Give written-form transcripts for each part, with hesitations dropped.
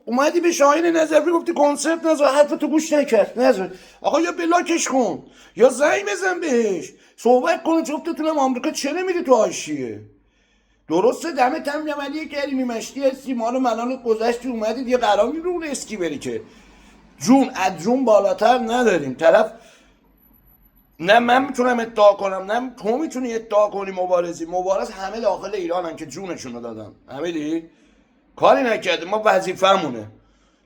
اومدی به شاهین نظفی گفتی کنسرت نذار، حرفتو گوش نکرد نذار. آقا یا بلاکش کن یا زنگ بزن بهش صحبت کن. جفتتونم آمریکا، چه نمیری تو حاشیه؟ درسته دمت هم علی کریمی مشتی هستی، مال ملالت گذشتی اومدید یه قرار رو اون اسکی بری که جون از جون بالاتر نداریم. طرف نه من میتونم ادعا کنم نه تو میتونی ادعا کنی. مبارز همه داخل ایرانن که جونشونو دادن. همه کاری نکرده، ما وظیفمونه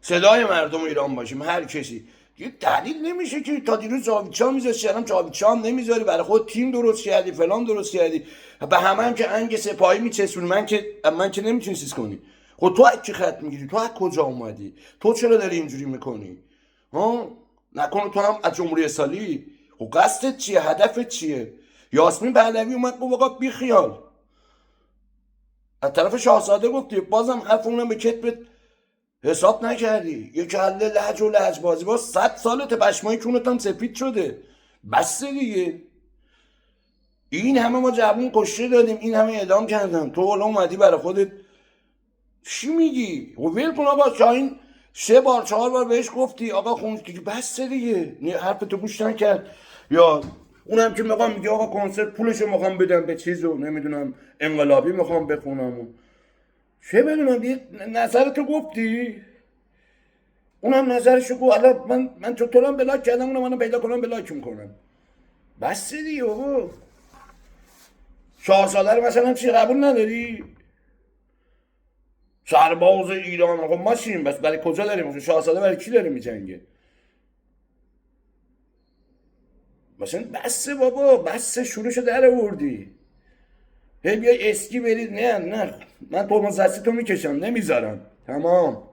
صدای مردم ایران باشیم. هر کسی یه دلیل نمیشه که تا دیروز جاویدچا میذاشتی الان جاویدچا هم نمیذاری، برای خود تیم درست کردی فلان درست کردی، به همه هم که انگ سپاهی میچسبونی. من که نمیتونی چیز کنی. خب تو از کی خط میگیری؟ تو از کجا اومدی؟ تو چرا داری اینجوری میکنی؟ ها نکنه تو هم از جمهوری اسلامی؟ خب قصدت چیه؟ هدفت چیه؟ یاسمین پهلوی اومد گفت آقا بی خیال. از طرف شاهزاده گفتی، بازم حرف اونم به کتبت حساب نکردی. یه کله لهج و لهج بازی باز 100 سالت پشمای کونت هم سفید شده. بس دیگه. این همه ما جوون کشته دادیم، این همه اعدام کردن، تو حالا اومدی برای خودت چی میگی؟ و ول کن آقا. شاهین 3 بار 4 بار بهش گفتی آقا خون دیگه بس دیگه، حرفتو گوش نکرد. یا اونم که میگه آقا کنسرت پولشو میخوام بدم به چیزو نمیدونم انقلابی میخوام بخونم. چه بدونم یه نظرتو گفتی؟ اونم نظرشو گفت. حالا من تو هم بلاک کردم، اونم منو پیدا کنم بلاک میکنم. بس دیگه آقا. شاهزاده رو مثلا چی قبول نداری؟ سرباز ایران. آقا ما چیم؟ بس برای کجا داریم؟ شاهزاده برای کی داره میجنگه؟ مثلا بس بابا، بس شروعشو در آوردی. هی بیای اسکی برید. نه من ترمز دستی تو میکشم نمیذارم. تمام.